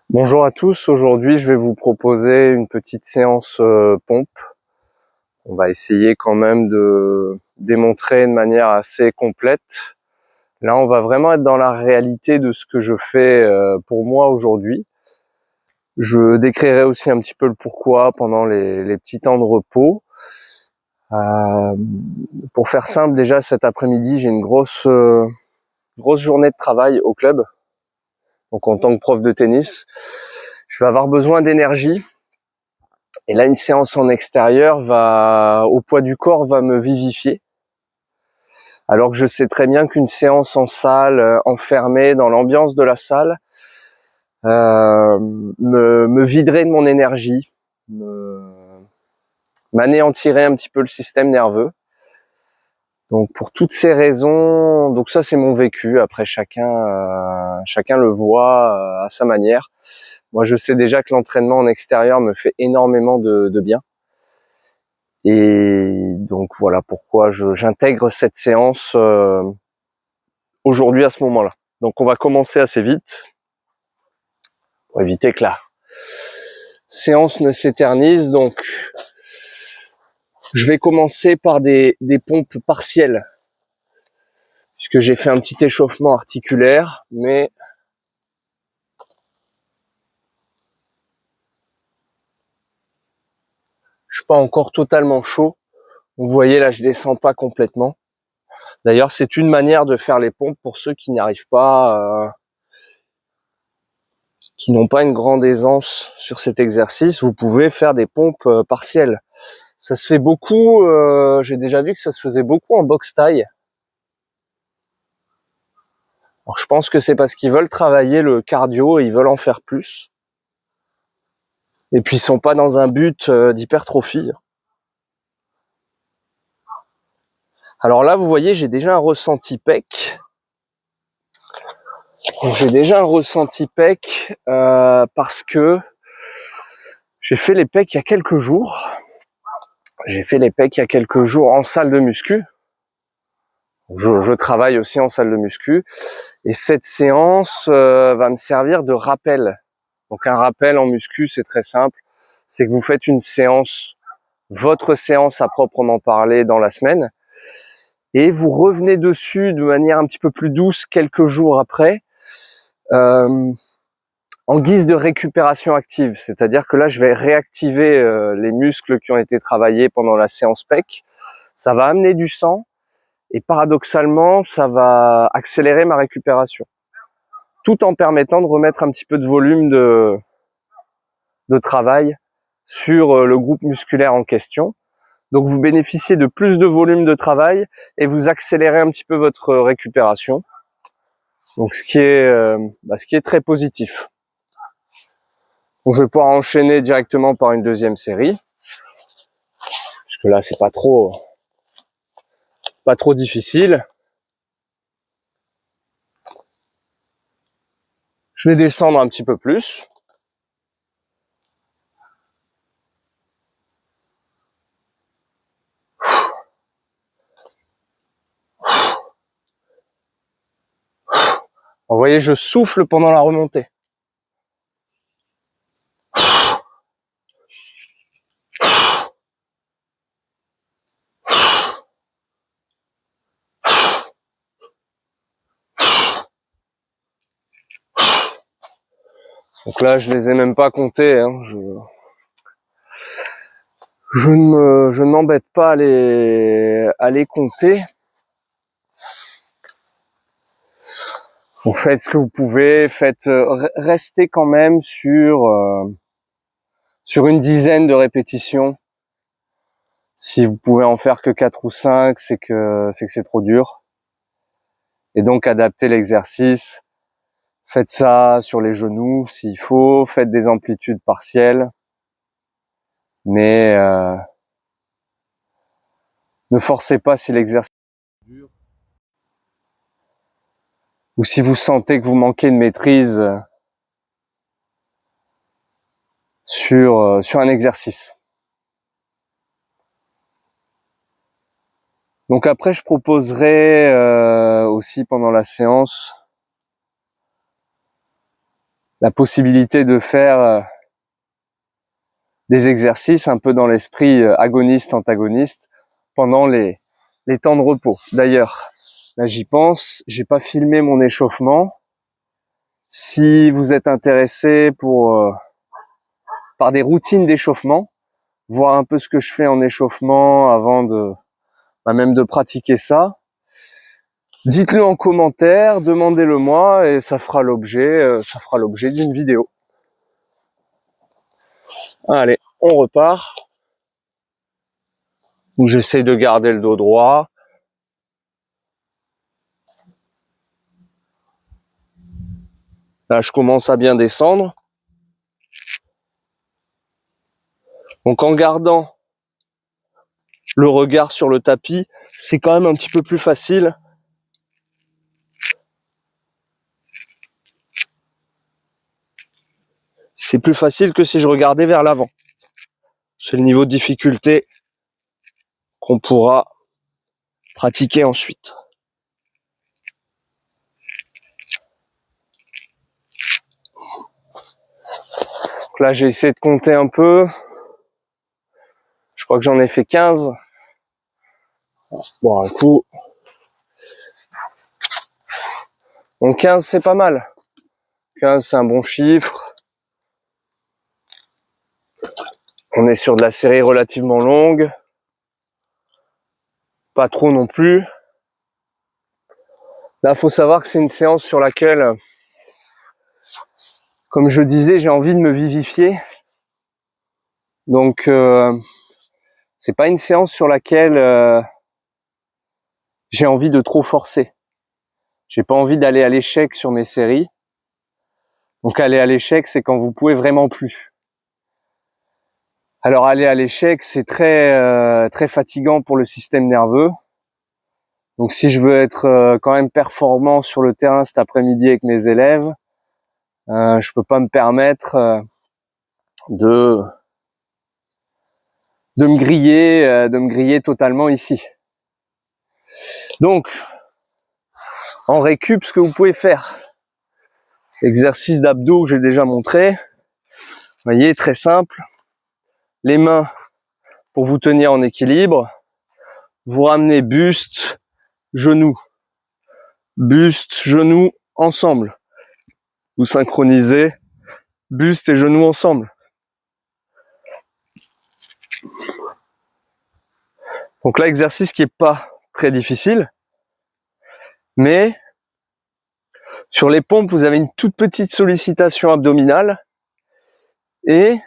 Bonjour à tous, aujourd'hui je vais vous proposer une petite séance pompe. On va essayer quand même de démontrer de manière assez complète. Là on va vraiment être dans la réalité de ce que je fais pour moi aujourd'hui. Je décrirai aussi un petit peu le pourquoi pendant les petits temps de repos. Pour faire simple, déjà cet après-midi j'ai une grosse journée de travail au club. Donc en tant que prof de tennis, je vais avoir besoin d'énergie. Et là, une séance en extérieur au poids du corps, va me vivifier. Alors que je sais très bien qu'une séance en salle, enfermée dans l'ambiance de la salle, me viderait de mon énergie, m'anéantirait un petit peu le système nerveux. Donc pour toutes ces raisons, donc ça c'est mon vécu. Après chacun le voit à sa manière. Moi je sais déjà que l'entraînement en extérieur me fait énormément de bien. Et donc voilà pourquoi j'intègre cette séance aujourd'hui à ce moment-là. Donc on va commencer assez vite pour éviter que la séance ne s'éternise. Donc je vais commencer par des pompes partielles, puisque j'ai fait un petit échauffement articulaire, mais je suis pas encore totalement chaud. Vous voyez là, je descends pas complètement. D'ailleurs, c'est une manière de faire les pompes pour ceux qui n'y arrivent pas, qui n'ont pas une grande aisance sur cet exercice. Vous pouvez faire des pompes partielles. Ça se fait beaucoup, j'ai déjà vu que ça se faisait beaucoup en boxe thaï. Alors je pense que c'est parce qu'ils veulent travailler le cardio et ils veulent en faire plus. Et puis ils sont pas dans un but d'hypertrophie. Alors là, vous voyez, j'ai déjà un ressenti pec. Parce que j'ai fait les pecs il y a quelques jours. En salle de muscu. Je travaille aussi en salle de muscu. Et cette séance va me servir de rappel. Donc un rappel en muscu, c'est très simple. C'est que vous faites une séance, votre séance à proprement parler dans la semaine. Et vous revenez dessus de manière un petit peu plus douce quelques jours après. En guise de récupération active, c'est-à-dire que là je vais réactiver les muscles qui ont été travaillés pendant la séance pec, ça va amener du sang et paradoxalement ça va accélérer ma récupération, tout en permettant de remettre un petit peu de volume de travail sur le groupe musculaire en question. Donc vous bénéficiez de plus de volume de travail et vous accélérez un petit peu votre récupération. Donc ce qui est très positif. Donc je vais pouvoir enchaîner directement par une deuxième série, parce que là c'est pas trop difficile. Je vais descendre un petit peu plus. Vous voyez, je souffle pendant la remontée. Donc là, je les ai même pas comptés. Je ne m'embête pas à les compter. Vous faites ce que vous pouvez, restez quand même sur une dizaine de répétitions. Si vous pouvez en faire que 4 ou 5, c'est que c'est trop dur. Et donc adaptez l'exercice. Faites ça sur les genoux s'il faut, faites des amplitudes partielles. Mais ne forcez pas si l'exercice est dur. Ou si vous sentez que vous manquez de maîtrise sur un exercice. Donc après, je proposerai aussi pendant la séance la possibilité de faire des exercices un peu dans l'esprit agoniste-antagoniste pendant les temps de repos. D'ailleurs, là j'y pense, j'ai pas filmé mon échauffement. Si vous êtes intéressé par des routines d'échauffement, voir un peu ce que je fais en échauffement avant même de pratiquer ça, dites-le en commentaire, demandez-le moi et ça fera l'objet d'une vidéo. Allez, on repart. Où j'essaie de garder le dos droit. Là, je commence à bien descendre. Donc, en gardant le regard sur le tapis, c'est quand même un petit peu plus facile. C'est plus facile que si je regardais vers l'avant. C'est le niveau de difficulté qu'on pourra pratiquer ensuite. Donc là, j'ai essayé de compter un peu. Je crois que j'en ai fait 15. Bon, un coup. Donc 15, c'est pas mal. 15, c'est un bon chiffre. On est sur de la série relativement longue. Pas trop non plus. Là, faut savoir que c'est une séance sur laquelle, comme je disais, j'ai envie de me vivifier. Donc, c'est pas une séance sur laquelle j'ai envie de trop forcer. J'ai pas envie d'aller à l'échec sur mes séries. Donc, aller à l'échec, c'est quand vous pouvez vraiment plus. Alors, aller à l'échec, c'est très fatigant pour le système nerveux. Donc, si je veux être quand même performant sur le terrain cet après-midi avec mes élèves, je peux pas me permettre de me griller totalement ici. Donc, en récup, ce que vous pouvez faire, exercice d'abdos que j'ai déjà montré, vous voyez, très simple, les mains pour vous tenir en équilibre, vous ramenez buste, genou, ensemble, vous synchronisez buste et genou ensemble. Donc là, exercice qui est pas très difficile, mais sur les pompes, vous avez une toute petite sollicitation abdominale et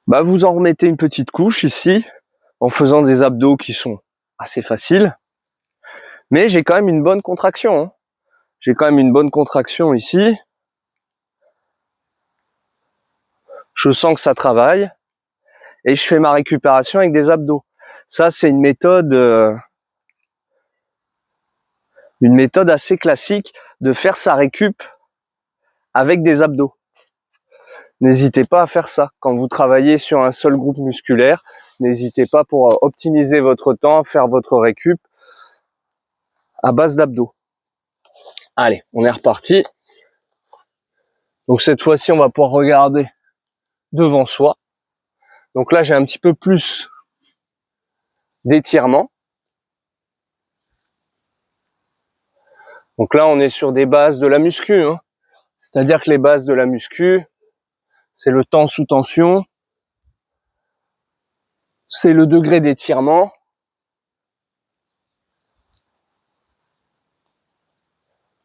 vous en remettez une petite couche ici en faisant des abdos qui sont assez faciles, mais j'ai quand même une bonne contraction. Hein. J'ai quand même une bonne contraction ici. Je sens que ça travaille et je fais ma récupération avec des abdos. Ça, c'est une méthode assez classique de faire sa récup avec des abdos. N'hésitez pas à faire ça. Quand vous travaillez sur un seul groupe musculaire, n'hésitez pas pour optimiser votre temps à faire votre récup à base d'abdos. Allez, on est reparti. Donc cette fois-ci, on va pouvoir regarder devant soi. Donc là, j'ai un petit peu plus d'étirement. Donc là, on est sur des bases de la muscu. Hein. C'est-à-dire que les bases de la muscu, c'est le temps sous tension, c'est le degré d'étirement.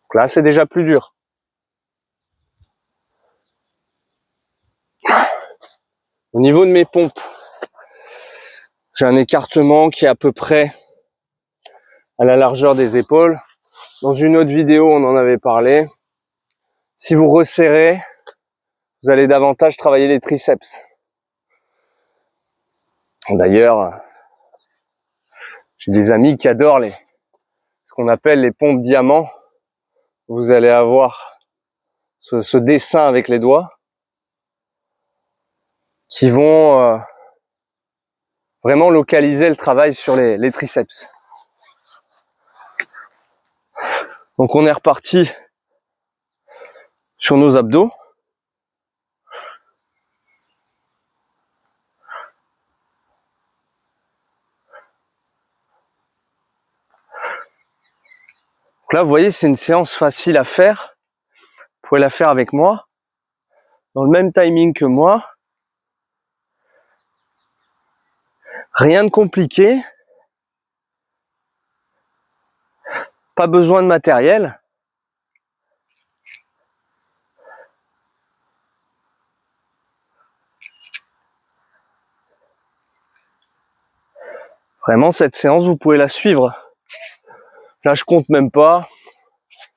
Donc là, c'est déjà plus dur. Au niveau de mes pompes, j'ai un écartement qui est à peu près à la largeur des épaules. Dans une autre vidéo, on en avait parlé. Si vous resserrez, vous allez davantage travailler les triceps. D'ailleurs, j'ai des amis qui adorent ce qu'on appelle les pompes diamants. Vous allez avoir ce dessin avec les doigts qui vont vraiment localiser le travail sur les triceps. Donc on est reparti sur nos abdos. Donc là, vous voyez, c'est une séance facile à faire. Vous pouvez la faire avec moi, dans le même timing que moi. Rien de compliqué. Pas besoin de matériel. Vraiment, cette séance, vous pouvez la suivre. Là, je compte même pas.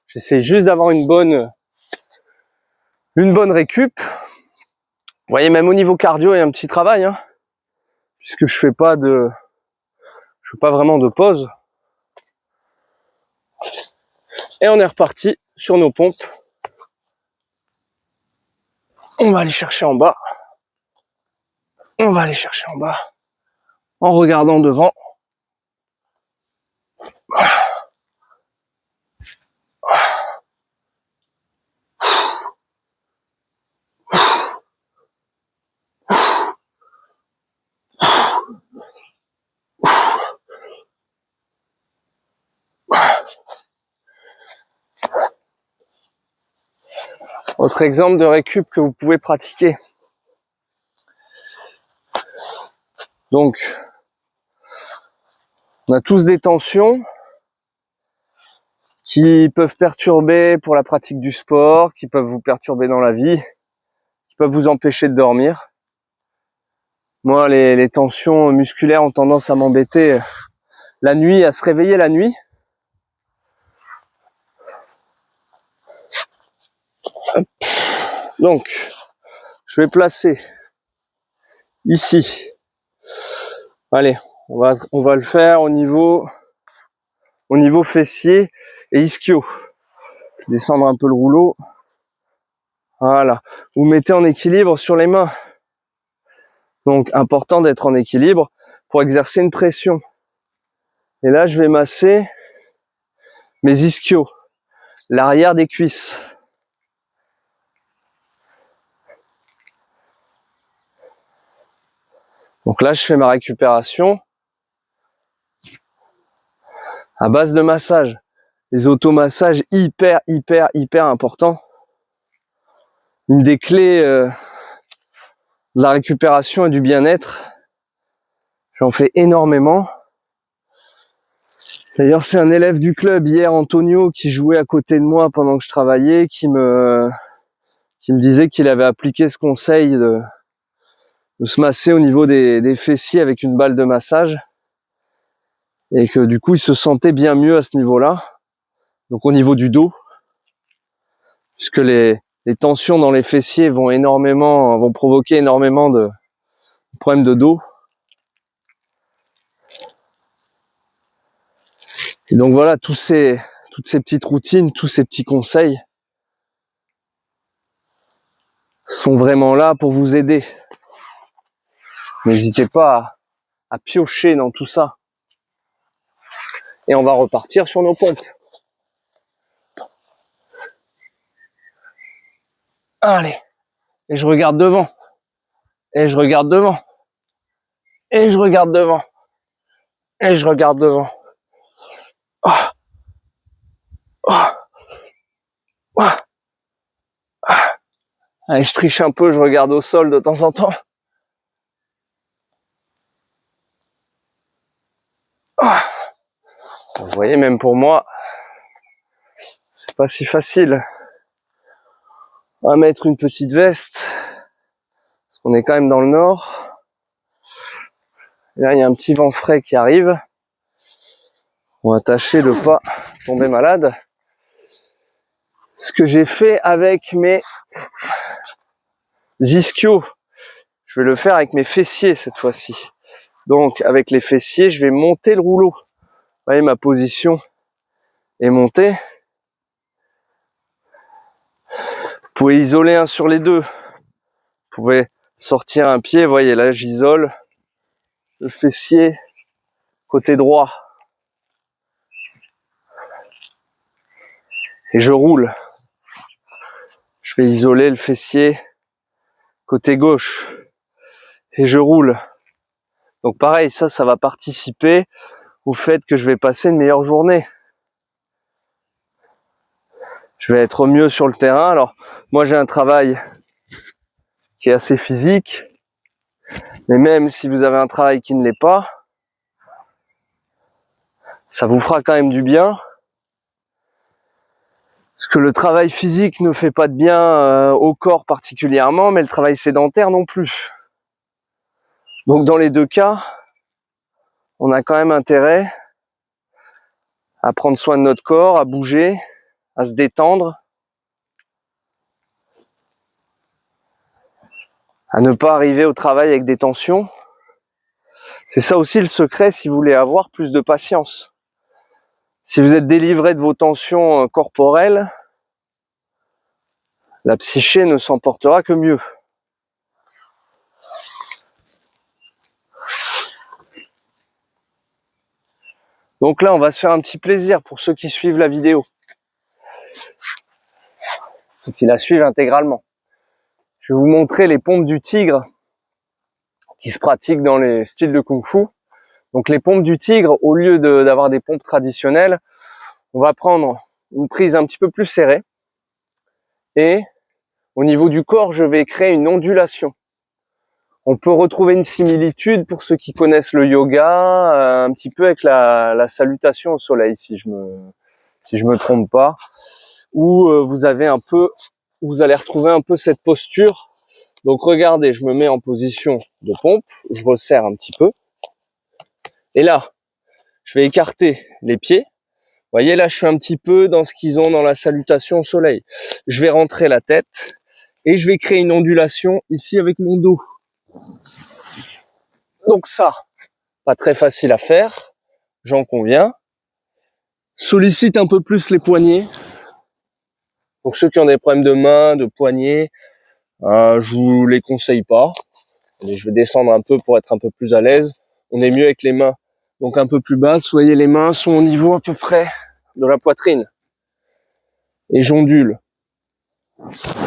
J'essaie juste d'avoir une bonne récup. Vous voyez, même au niveau cardio, il y a un petit travail, hein, puisque je fais pas vraiment de pause. Et on est reparti sur nos pompes. On va aller chercher en bas. On va aller chercher en bas. En regardant devant. Autre exemple de récup que vous pouvez pratiquer. Donc, on a tous des tensions qui peuvent perturber pour la pratique du sport, qui peuvent vous perturber dans la vie, qui peuvent vous empêcher de dormir. Moi, les tensions musculaires ont tendance à m'embêter la nuit, à se réveiller la nuit. Donc, je vais placer ici. Allez, on va le faire au niveau fessier et ischio. Descendre un peu le rouleau. Voilà. Vous mettez en équilibre sur les mains. Donc, important d'être en équilibre pour exercer une pression. Et là, je vais masser mes ischios, l'arrière des cuisses. Donc là, je fais ma récupération à base de massage. Les automassages hyper importants. Une des clés de la récupération et du bien-être. J'en fais énormément. D'ailleurs, c'est un élève du club hier, Antonio, qui jouait à côté de moi pendant que je travaillais, qui me disait qu'il avait appliqué ce conseil de se masser au niveau des fessiers avec une balle de massage. Et que du coup, il se sentait bien mieux à ce niveau-là. Donc au niveau du dos, puisque les tensions dans les fessiers vont provoquer énormément de problèmes de dos. Et donc voilà, toutes ces petites routines, tous ces petits conseils sont vraiment là pour vous aider. N'hésitez pas à piocher dans tout ça. Et on va repartir sur nos pompes. Allez, et je regarde devant. Et je regarde devant. Et je regarde devant. Et je regarde devant. Oh. Oh. Oh. Allez, je triche un peu, je regarde au sol de temps en temps. Oh. Vous voyez, même pour moi, c'est pas si facile. On va mettre une petite veste, parce qu'on est quand même dans le nord. Et là, il y a un petit vent frais qui arrive. On va tâcher de pas tomber malade. Ce que j'ai fait avec mes ischios, je vais le faire avec mes fessiers cette fois-ci. Donc, avec les fessiers, je vais monter le rouleau. Vous voyez, ma position est montée. Vous pouvez isoler un sur les deux. Vous pouvez sortir un pied. Vous voyez, là, j'isole le fessier côté droit. Et je roule. Je vais isoler le fessier côté gauche et je roule. Donc pareil, ça va participer au fait que je vais passer une meilleure journée. Je vais être mieux sur le terrain. Alors moi j'ai un travail qui est assez physique, mais même si vous avez un travail qui ne l'est pas, ça vous fera quand même du bien. Parce que le travail physique ne fait pas de bien au corps particulièrement, mais le travail sédentaire non plus. Donc dans les deux cas, on a quand même intérêt à prendre soin de notre corps, à bouger, à se détendre, à ne pas arriver au travail avec des tensions. C'est ça aussi le secret si vous voulez avoir plus de patience. Si vous êtes délivré de vos tensions corporelles, la psyché ne s'en portera que mieux. Donc là, on va se faire un petit plaisir pour ceux qui suivent la vidéo, ceux qui la suivent intégralement. Je vais vous montrer les pompes du tigre qui se pratiquent dans les styles de kung-fu. Donc les pompes du tigre, au lieu d'avoir des pompes traditionnelles, on va prendre une prise un petit peu plus serrée et au niveau du corps, je vais créer une ondulation. On peut retrouver une similitude pour ceux qui connaissent le yoga, un petit peu avec la salutation au soleil, si je me trompe pas, où vous allez retrouver un peu cette posture. Donc regardez, je me mets en position de pompe, je resserre un petit peu, et là, je vais écarter les pieds. Vous voyez, là, je suis un petit peu dans ce qu'ils ont dans la salutation au soleil. Je vais rentrer la tête et je vais créer une ondulation ici avec mon dos. Donc ça, pas très facile à faire, j'en conviens. Sollicite un peu plus les poignets. Pour ceux qui ont des problèmes de main, de poignets, je vous les conseille pas. Allez, je vais descendre un peu pour être un peu plus à l'aise. On est mieux avec les mains, donc un peu plus basses. Vous voyez, les mains sont au niveau à peu près de la poitrine. Et j'ondule.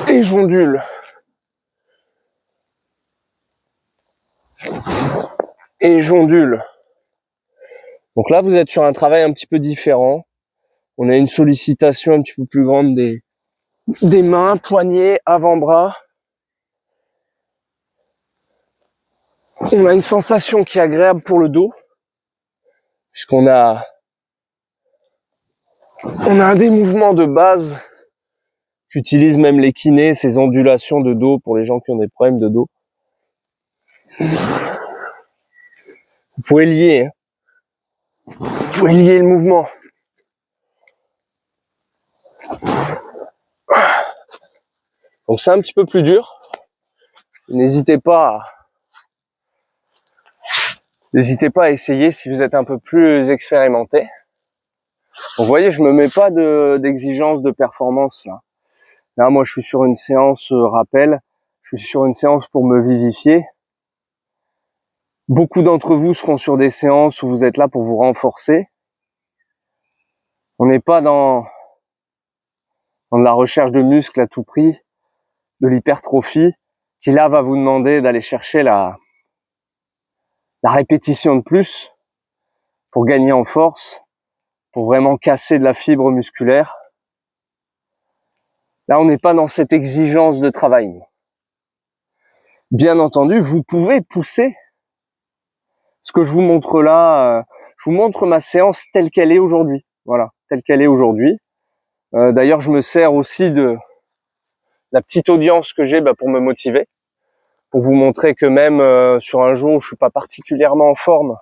Et j'ondule. Et j'ondule. Donc là, vous êtes sur un travail un petit peu différent. On a une sollicitation un petit peu plus grande des mains, poignets, avant-bras. On a une sensation qui est agréable pour le dos, puisqu'on a un des mouvements de base qu'utilisent même les kinés, ces ondulations de dos pour les gens qui ont des problèmes de dos. Vous pouvez lier, vous pouvez lier le mouvement. Donc c'est un petit peu plus dur. N'hésitez pas à essayer si vous êtes un peu plus expérimenté. Donc, vous voyez, je me mets pas d'exigence de performance là. Là, moi, je suis sur une séance rappel. Je suis sur une séance pour me vivifier. Beaucoup d'entre vous seront sur des séances où vous êtes là pour vous renforcer. On n'est pas dans de la recherche de muscles à tout prix, de l'hypertrophie, qui là va vous demander d'aller chercher la répétition de plus pour gagner en force, pour vraiment casser de la fibre musculaire. Là, on n'est pas dans cette exigence de travail. Bien entendu, vous pouvez pousser. Ce que je vous montre là, je vous montre ma séance telle qu'elle est aujourd'hui. Voilà, telle qu'elle est aujourd'hui. D'ailleurs, je me sers aussi de la petite audience que j'ai pour me motiver, pour vous montrer que même sur un jour où je suis pas particulièrement en forme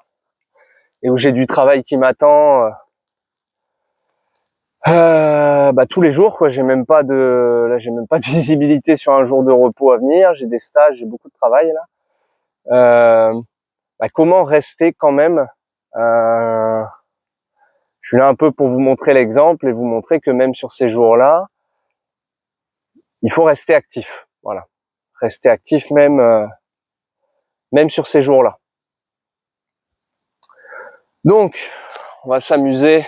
et où j'ai du travail qui m'attend, tous les jours, quoi. J'ai même pas de visibilité sur un jour de repos à venir. J'ai des stages, j'ai beaucoup de travail là. Comment rester quand même je suis là un peu pour vous montrer l'exemple et vous montrer que même sur ces jours-là, il faut rester actif. Voilà, rester actif même sur ces jours-là. Donc, on va s'amuser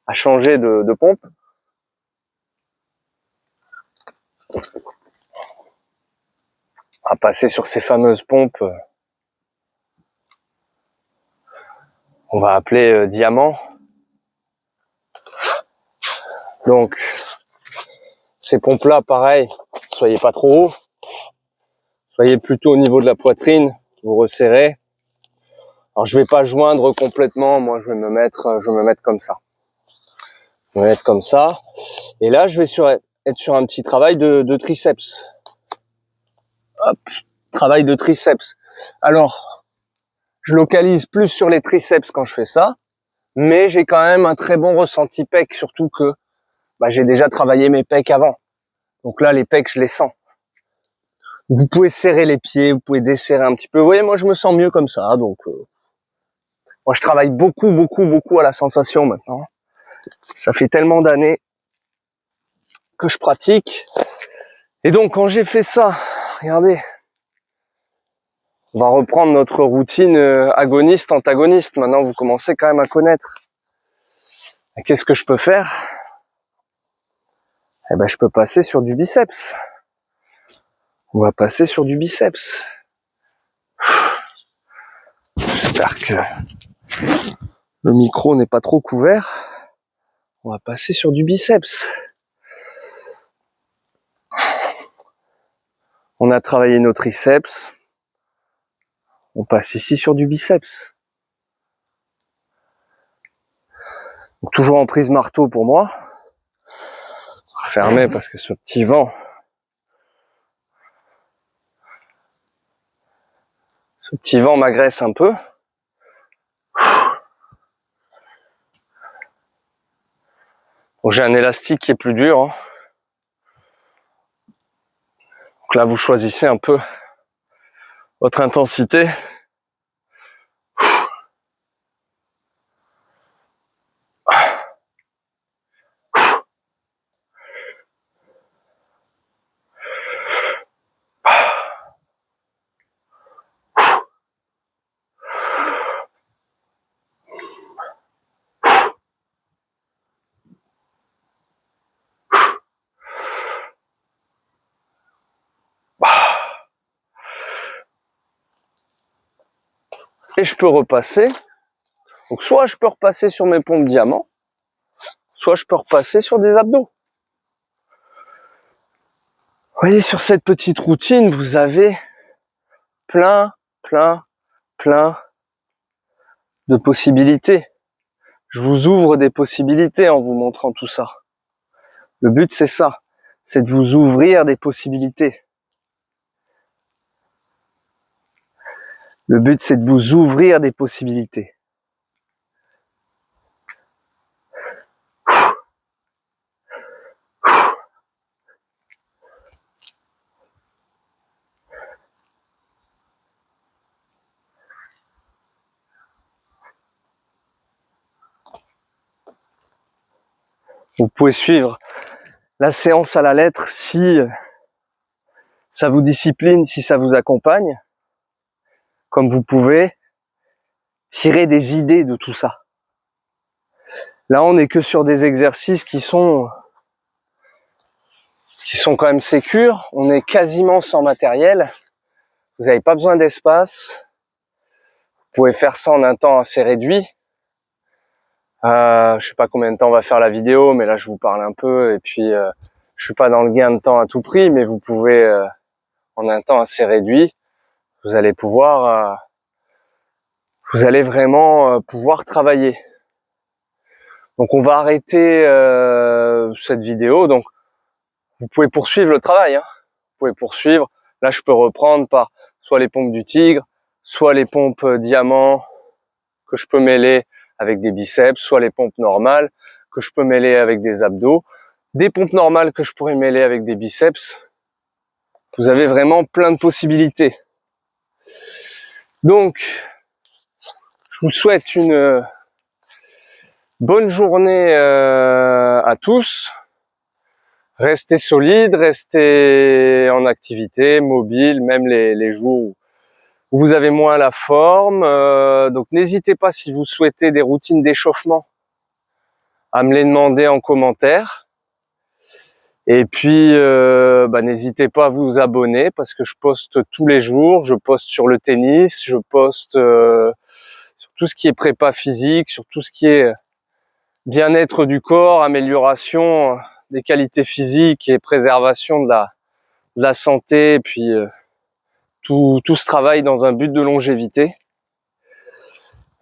à changer de pompe. On va passer sur ces fameuses pompes. On va appeler diamant. Donc, ces pompes-là, pareil, soyez pas trop haut. Soyez plutôt au niveau de la poitrine, vous resserrez. Alors, je vais pas joindre complètement, moi, je vais me mettre comme ça. Je vais me mettre comme ça. Et là, je vais être sur un petit travail de triceps. Hop, travail de triceps. Alors, je localise plus sur les triceps quand je fais ça, mais j'ai quand même un très bon ressenti pec, surtout que j'ai déjà travaillé mes pecs avant. Donc là, les pecs, je les sens. Vous pouvez serrer les pieds, vous pouvez desserrer un petit peu. Vous voyez, moi, je me sens mieux comme ça. Donc, moi, je travaille beaucoup à la sensation maintenant. Ça fait tellement d'années que je pratique. Et donc, quand j'ai fait ça, regardez, on va reprendre notre routine agoniste-antagoniste. Maintenant, vous commencez quand même à connaître. Et qu'est-ce que je peux faire? Eh ben, je peux passer sur du biceps. On va passer sur du biceps. J'espère que le micro n'est pas trop couvert. On va passer sur du biceps. On a travaillé nos triceps. On passe ici sur du biceps. Donc, toujours en prise marteau pour moi. Fermé parce que ce petit vent. Ce petit vent m'agresse un peu. Donc j'ai un élastique qui est plus dur. Hein. Donc là, vous choisissez un peu votre intensité. Et je peux repasser. Donc soit je peux repasser sur mes pompes diamant, soit je peux repasser sur des abdos. Vous voyez, sur cette petite routine, vous avez plein de possibilités. Je vous ouvre des possibilités en vous montrant tout ça. Le but, c'est ça. C'est de vous ouvrir des possibilités. Le but, c'est de vous ouvrir des possibilités. Vous pouvez suivre la séance à la lettre si ça vous discipline, si ça vous accompagne, comme vous pouvez tirer des idées de tout ça. Là, on n'est que sur des exercices qui sont quand même sécures. On est quasiment sans matériel. Vous n'avez pas besoin d'espace. Vous pouvez faire ça en un temps assez réduit. Je sais pas combien de temps on va faire la vidéo, mais là je vous parle un peu et puis je suis pas dans le gain de temps à tout prix, mais vous pouvez en un temps assez réduit, vous allez vraiment pouvoir travailler. Donc on va arrêter cette vidéo. Donc vous pouvez poursuivre le travail. Hein. Vous pouvez poursuivre. Là je peux reprendre par soit les pompes du tigre, soit les pompes diamant que je peux mêler avec des biceps, soit les pompes normales que je peux mêler avec des abdos, des pompes normales que je pourrais mêler avec des biceps. Vous avez vraiment plein de possibilités. Donc, je vous souhaite une bonne journée à tous. Restez solides, restez en activité, mobile, même les jours où vous avez moins la forme. Donc n'hésitez pas, si vous souhaitez des routines d'échauffement, à me les demander en commentaire. Et puis, n'hésitez pas à vous abonner parce que je poste tous les jours. Je poste sur le tennis, je poste sur tout ce qui est prépa physique, sur tout ce qui est bien-être du corps, amélioration des qualités physiques et préservation de la santé. Et puis tout ce travail dans un but de longévité.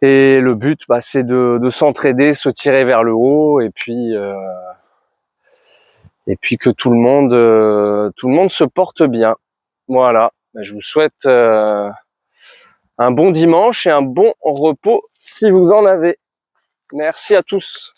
Et le but, c'est de s'entraider, se tirer vers le haut, et puis que tout le monde se porte bien. Voilà. Je vous souhaite un bon dimanche et un bon repos si vous en avez. Merci à tous.